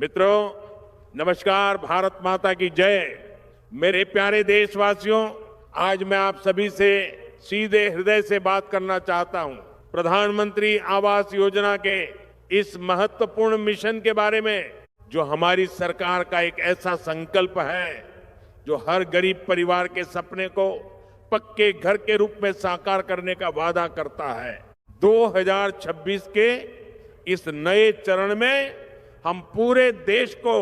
मित्रों, नमस्कार। भारत माता की जय। मेरे प्यारे देशवासियों, आज मैं आप सभी से सीधे हृदय से बात करना चाहता हूं। प्रधानमंत्री आवास योजना के इस महत्वपूर्ण मिशन के बारे में, जो हमारी सरकार का एक ऐसा संकल्प है जो हर गरीब परिवार के सपने को पक्के घर के रूप में साकार करने का वादा करता है। 2026 के इस नए चरण में हम पूरे देश को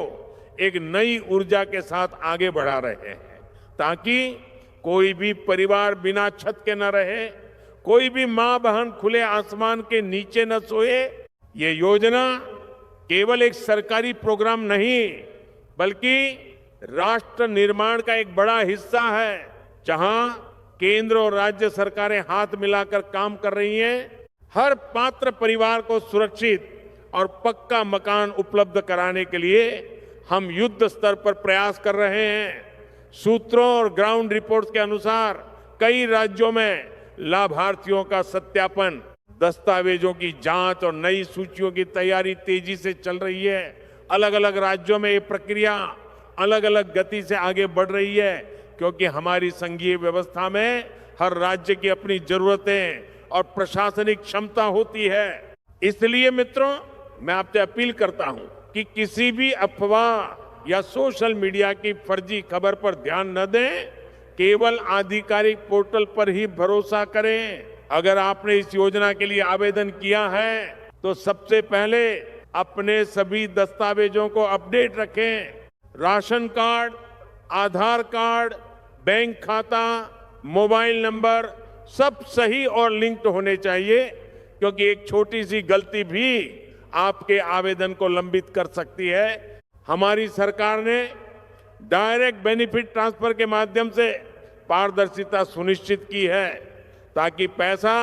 एक नई ऊर्जा के साथ आगे बढ़ा रहे हैं, ताकि कोई भी परिवार बिना छत के न रहे, कोई भी मां बहन खुले आसमान के नीचे न सोए। ये योजना केवल एक सरकारी प्रोग्राम नहीं, बल्कि राष्ट्र निर्माण का एक बड़ा हिस्सा है, जहां केंद्र और राज्य सरकारें हाथ मिलाकर काम कर रही हैं। हर पात्र परिवार को सुरक्षित और पक्का मकान उपलब्ध कराने के लिए हम युद्ध स्तर पर प्रयास कर रहे हैं। सूत्रों और ग्राउंड रिपोर्ट्स के अनुसार कई राज्यों में लाभार्थियों का सत्यापन, दस्तावेजों की जांच और नई सूचियों की तैयारी तेजी से चल रही है। अलग अलग राज्यों में ये प्रक्रिया अलग अलग गति से आगे बढ़ रही है, क्योंकि हमारी संघीय व्यवस्था में हर राज्य की अपनी जरूरतें और प्रशासनिक क्षमता होती है। इसलिए मित्रों, मैं आपसे अपील करता हूं कि किसी भी अफवाह या सोशल मीडिया की फर्जी खबर पर ध्यान न दें, केवल आधिकारिक पोर्टल पर ही भरोसा करें। अगर आपने इस योजना के लिए आवेदन किया है तो सबसे पहले अपने सभी दस्तावेजों को अपडेट रखें। राशन कार्ड, आधार कार्ड, बैंक खाता, मोबाइल नंबर सब सही और लिंक्ड होने चाहिए, क्योंकि एक छोटी सी गलती भी आपके आवेदन को लंबित कर सकती है। हमारी सरकार ने डायरेक्ट बेनिफिट ट्रांसफर के माध्यम से पारदर्शिता सुनिश्चित की है, ताकि पैसा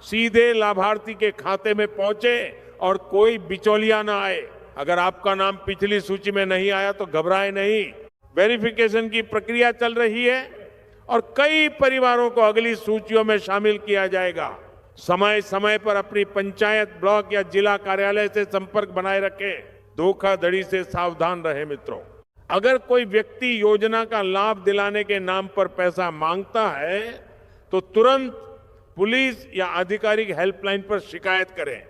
सीधे लाभार्थी के खाते में पहुंचे और कोई बिचौलिया ना आए। अगर आपका नाम पिछली सूची में नहीं आया तो घबराए नहीं। वेरिफिकेशन की प्रक्रिया चल रही है और कई परिवारों को अगली सूचियों में शामिल किया जाएगा। समय समय पर अपनी पंचायत, ब्लॉक या जिला कार्यालय से संपर्क बनाए रखें। धोखाधड़ी से सावधान रहे मित्रों। अगर कोई व्यक्ति योजना का लाभ दिलाने के नाम पर पैसा मांगता है तो तुरंत पुलिस या आधिकारिक हेल्पलाइन पर शिकायत करें,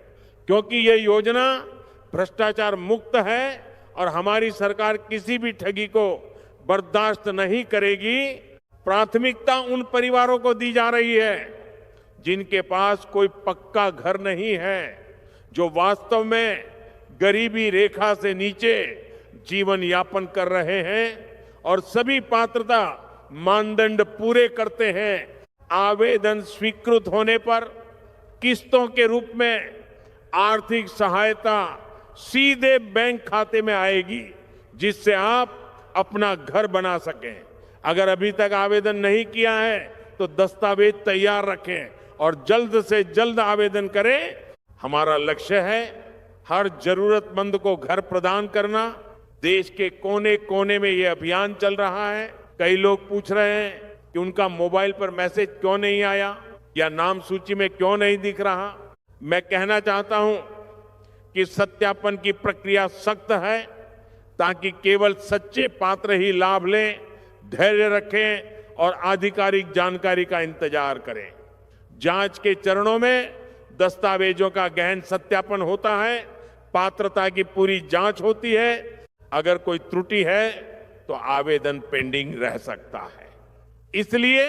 क्योंकि यह योजना भ्रष्टाचार मुक्त है और हमारी सरकार किसी भी ठगी को बर्दाश्त नहीं करेगी। प्राथमिकता उन परिवारों को दी जा रही है जिनके पास कोई पक्का घर नहीं है, जो वास्तव में गरीबी रेखा से नीचे जीवन यापन कर रहे हैं और सभी पात्रता मानदंड पूरे करते हैं। आवेदन स्वीकृत होने पर किस्तों के रूप में आर्थिक सहायता सीधे बैंक खाते में आएगी, जिससे आप अपना घर बना सकें। अगर अभी तक आवेदन नहीं किया है तो दस्तावेज तैयार रखें और जल्द से जल्द आवेदन करें। हमारा लक्ष्य है हर जरूरतमंद को घर प्रदान करना। देश के कोने कोने में ये अभियान चल रहा है। कई लोग पूछ रहे हैं कि उनका मोबाइल पर मैसेज क्यों नहीं आया या नाम सूची में क्यों नहीं दिख रहा। मैं कहना चाहता हूं कि सत्यापन की प्रक्रिया सख्त है, ताकि केवल सच्चे पात्र ही लाभ लें। धैर्य रखें और आधिकारिक जानकारी का इंतजार करें। जांच के चरणों में दस्तावेजों का गहन सत्यापन होता है, पात्रता की पूरी जांच होती है। अगर कोई त्रुटि है तो आवेदन पेंडिंग रह सकता है। इसलिए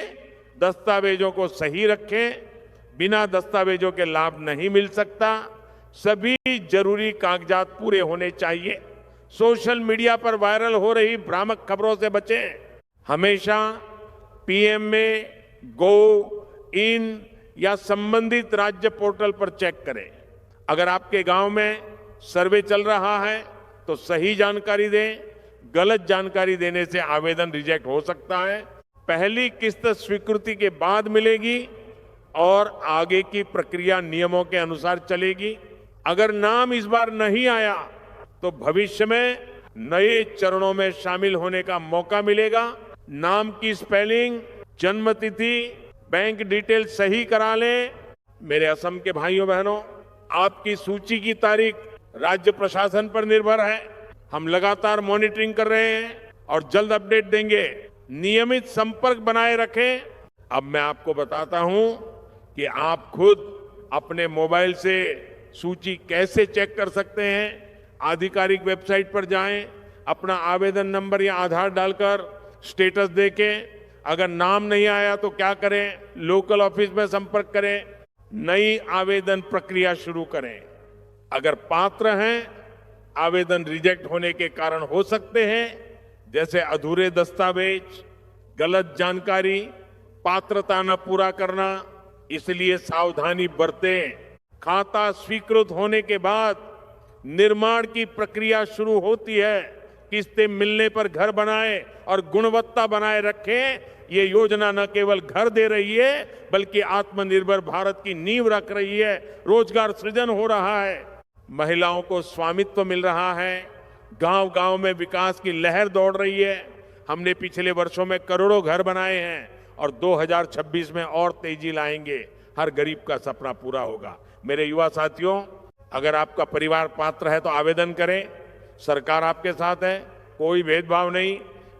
दस्तावेजों को सही रखें। बिना दस्तावेजों के लाभ नहीं मिल सकता। सभी जरूरी कागजात पूरे होने चाहिए। सोशल मीडिया पर वायरल हो रही भ्रामक खबरों से बचें। हमेशा पीएम में गो इन या संबंधित राज्य पोर्टल पर चेक करें। अगर आपके गांव में सर्वे चल रहा है तो सही जानकारी दें। गलत जानकारी देने से आवेदन रिजेक्ट हो सकता है। पहली किस्त स्वीकृति के बाद मिलेगी और आगे की प्रक्रिया नियमों के अनुसार चलेगी। अगर नाम इस बार नहीं आया तो भविष्य में नए चरणों में शामिल होने का मौका मिलेगा। नाम की स्पेलिंग, जन्म तिथि, बैंक डिटेल सही करा लें। मेरे असम के भाइयों बहनों, आपकी सूची की तारीख राज्य प्रशासन पर निर्भर है। हम लगातार मॉनिटरिंग कर रहे हैं और जल्द अपडेट देंगे। नियमित संपर्क बनाए रखें। अब मैं आपको बताता हूं कि आप खुद अपने मोबाइल से सूची कैसे चेक कर सकते हैं। आधिकारिक वेबसाइट पर जाएं, अपना आवेदन नंबर या आधार डालकर स्टेटस देखें। अगर नाम नहीं आया तो क्या करें, लोकल ऑफिस में संपर्क करें, नई आवेदन प्रक्रिया शुरू करें। अगर पात्र हैं, आवेदन रिजेक्ट होने के कारण हो सकते हैं, जैसे अधूरे दस्तावेज, गलत जानकारी, पात्रता न पूरा करना, इसलिए सावधानी बरतें। खाता स्वीकृत होने के बाद निर्माण की प्रक्रिया शुरू होती है। किस्तें मिलने पर घर बनाएं और गुणवत्ता बनाए रखें। ये योजना न केवल घर दे रही है, बल्कि आत्मनिर्भर भारत की नींव रख रही है। रोजगार सृजन हो रहा है, महिलाओं को स्वामित्व मिल रहा है, गांव-गांव में विकास की लहर दौड़ रही है। हमने पिछले वर्षों में करोड़ों घर बनाए हैं और 2026 में और तेजी लाएंगे। हर गरीब का सपना पूरा होगा। मेरे युवा साथियों, अगर आपका परिवार पात्र है तो आवेदन करें। सरकार आपके साथ है, कोई भेदभाव नहीं,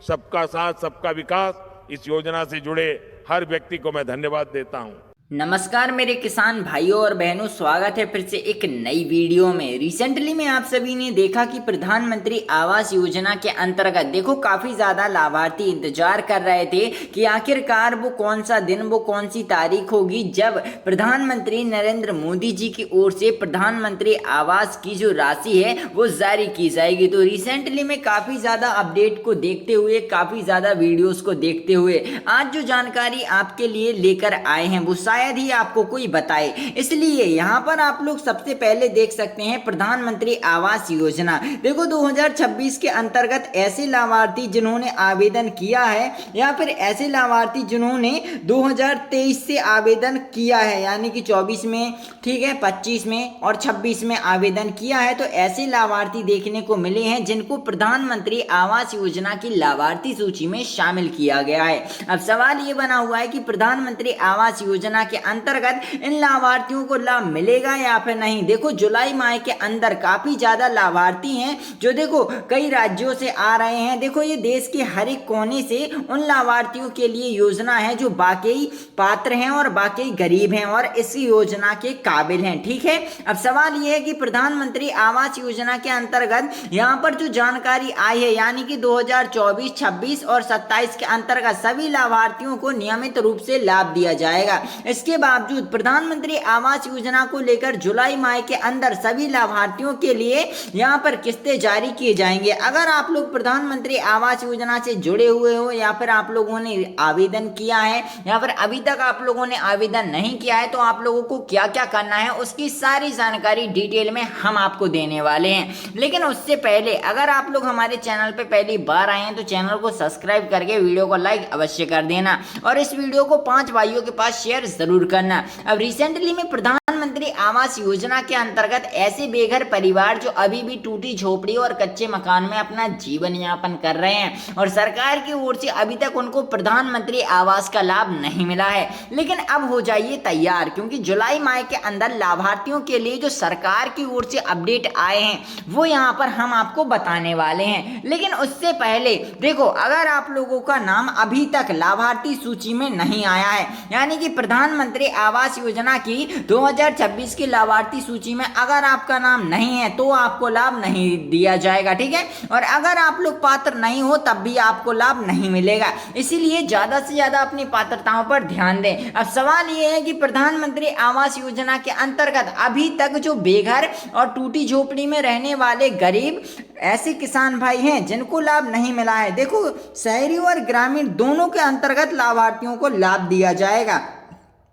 सबका साथ सबका विकास। इस योजना से जुड़े हर व्यक्ति को मैं धन्यवाद देता हूं। नमस्कार मेरे किसान भाइयों और बहनों, स्वागत है फिर से एक नई वीडियो में। रिसेंटली में आप सभी ने देखा कि प्रधानमंत्री आवास योजना के अंतर्गत देखो काफी ज्यादा लाभार्थी इंतजार कर रहे थे कि आखिरकार वो कौन सा दिन, वो कौन सी तारीख होगी जब प्रधानमंत्री नरेंद्र मोदी जी की ओर से प्रधानमंत्री आवास की जो राशि है वो जारी की जाएगी। तो रिसेंटली में काफी ज्यादा अपडेट को देखते हुए, काफी ज्यादा वीडियोस को देखते हुए आज जो जानकारी आपके लिए लेकर आए हैं वो शायद ही आपको कोई बताए, इसलिए यहाँ पर आप लोग सबसे पहले देख सकते हैं प्रधानमंत्री आवास योजना। देखो 2026 के अंतर्गत ऐसे लाभार्थी जिन्होंने आवेदन किया है या फिर ऐसे लाभार्थी जिन्होंने 2023 से आवेदन किया है, यानी कि 24 में, ठीक है, 25 में और 26 में आवेदन किया है, तो ऐसे लाभार्थी देखने को मिले हैं जिनको प्रधानमंत्री आवास योजना की लाभार्थी सूची में शामिल किया गया है। अब सवाल ये बना हुआ है कि प्रधानमंत्री आवास योजना के अंतर्गत इन लाभार्थियों को लाभ मिलेगा या फिर नहीं। देखो जुलाई माह के अंदर काफी ज्यादा लाभार्थी हैं जो देखो कई राज्यों से आ रहे हैं। देखो ये देश के हर एक कोने से उन लाभार्थियों के लिए योजना है जो वाकई पात्र हैं और वाकई गरीब हैं और इस योजना के काबिल हैं, ठीक है। अब सवाल ये है कि प्रधानमंत्री आवास योजना के अंतर्गत यहाँ पर जो जानकारी आई है, यानी कि 2024, 26 और 27 के अंतर्गत सभी लाभार्थियों को नियमित रूप से लाभ दिया जाएगा। इसके बावजूद प्रधानमंत्री आवास योजना को लेकर जुलाई माह के अंदर सभी लाभार्थियों के लिए यहां पर किस्तें जारी किए जाएंगे। अगर आप लोग प्रधानमंत्री आवास योजना से जुड़े हुए हो या फिर आप लोगों ने आवेदन किया है या फिर अभी तक आप लोगों ने आवेदन नहीं किया है, तो आप लोगों को क्या क्या करना है उसकी सारी जानकारी डिटेल में हम आपको देने वाले हैं। लेकिन उससे पहले अगर आप लोग हमारे चैनल पर पहली बार आए हैं तो चैनल को सब्सक्राइब करके वीडियो को लाइक अवश्य कर देना और इस वीडियो को 5 भाइयों के पास शेयर जरूर करना। अब रिसेंटली में प्रधानमंत्री आवास योजना के अंतर्गत ऐसे बेघर परिवार जो अभी भी टूटी झोपड़ी और कच्चे मकान में अपना जीवन यापन कर रहे हैं और सरकार की ओर से अभी तक उनको प्रधानमंत्री आवास का लाभ नहीं मिला है, लेकिन अब हो जाइए तैयार, क्योंकि जुलाई माह के अंदर लाभार्थियों के लिए जो सरकार की ओर से अपडेट आए हैं वो यहाँ पर हम आपको बताने वाले हैं। लेकिन उससे पहले देखो, अगर आप लोगों का नाम अभी तक लाभार्थी सूची में नहीं आया है, यानी कि प्रधानमंत्री आवास योजना की 2026 की लाभार्थी सूची में अगर आपका नाम नहीं है तो आपको लाभ नहीं दिया जाएगा, ठीक है। और अगर आप लोग पात्र नहीं हो तब भी आपको लाभ नहीं मिलेगा, इसीलिए ज्यादा से ज्यादा अपनी पात्रताओं पर ध्यान दें। अब सवाल यह है कि प्रधानमंत्री आवास योजना के अंतर्गत अभी तक जो बेघर और टूटी झोपड़ी में रहने वाले गरीब ऐसे किसान भाई हैं जिनको लाभ नहीं मिला है, देखो शहरी और ग्रामीण दोनों के अंतर्गत लाभार्थियों को लाभ दिया जाएगा।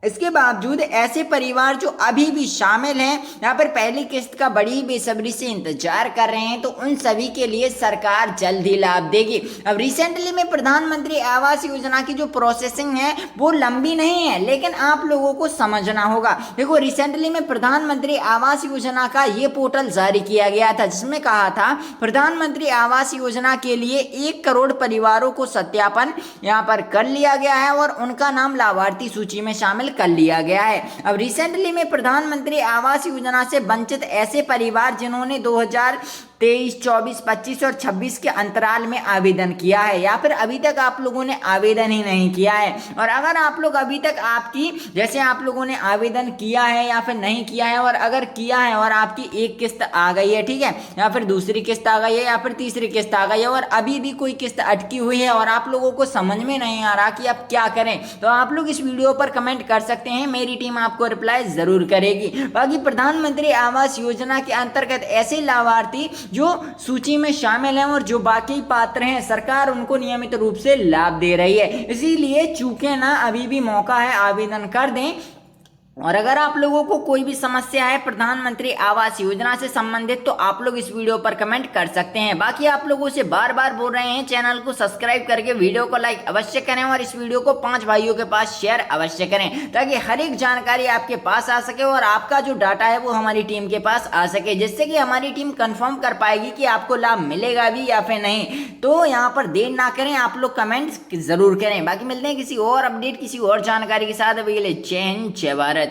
इसके बावजूद ऐसे परिवार जो अभी भी शामिल हैं, यहाँ पर पहली किस्त का बड़ी बेसब्री से इंतजार कर रहे हैं, तो उन सभी के लिए सरकार जल्द ही लाभ देगी। अब रिसेंटली में प्रधानमंत्री आवास योजना की जो प्रोसेसिंग है वो लंबी नहीं है, लेकिन आप लोगों को समझना होगा। देखो रिसेंटली में प्रधानमंत्री आवास योजना का ये पोर्टल जारी किया गया था जिसमें कहा था प्रधानमंत्री आवास योजना के लिए 1 करोड़ परिवारों को सत्यापन यहाँ पर कर लिया गया है और उनका नाम लाभार्थी सूची में शामिल कर लिया गया है। अब रिसेंटली में प्रधानमंत्री आवास योजना से वंचित ऐसे परिवार जिन्होंने 2023 23, 24, 25 और 26 के अंतराल में आवेदन किया है, या फिर अभी तक आप लोगों ने आवेदन ही नहीं किया है। और अगर आप लोग अभी तक आपकी जैसे आप लोगों ने आवेदन किया है या फिर नहीं किया है, और अगर किया है और आपकी एक किस्त आ गई है, ठीक है, या फिर दूसरी किस्त आ गई है या फिर तीसरी किस्त आ गई है, और अभी भी कोई किस्त अटकी हुई है और आप लोगों को समझ में नहीं आ रहा कि अब क्या करें, तो आप लोग इस वीडियो पर कमेंट कर सकते हैं, मेरी टीम आपको रिप्लाई जरूर करेगी। बाकी प्रधानमंत्री आवास योजना के अंतर्गत ऐसे लाभार्थी जो सूची में शामिल हैं और जो बाकी पात्र हैं, सरकार उनको नियमित रूप से लाभ दे रही है, इसीलिए चूके ना, अभी भी मौका है, आवेदन कर दें। और अगर आप लोगों को कोई भी समस्या है प्रधानमंत्री आवास योजना से संबंधित, तो आप लोग इस वीडियो पर कमेंट कर सकते हैं। बाकी आप लोगों से बार बार बोल रहे हैं, चैनल को सब्सक्राइब करके वीडियो को लाइक अवश्य करें और इस वीडियो को 5 भाइयों के पास शेयर अवश्य करें, ताकि हर एक जानकारी आपके पास आ सके और आपका जो डाटा है वो हमारी टीम के पास आ सके, जिससे कि हमारी टीम कंफर्म कर पाएगी कि आपको लाभ मिलेगा भी या फिर नहीं। तो यहाँ पर देर ना करें, आप लोग कमेंट जरूर करें। बाकी मिलते हैं किसी और अपडेट, किसी और जानकारी के साथ। अभी के लिए जय हिंद, जय भारत।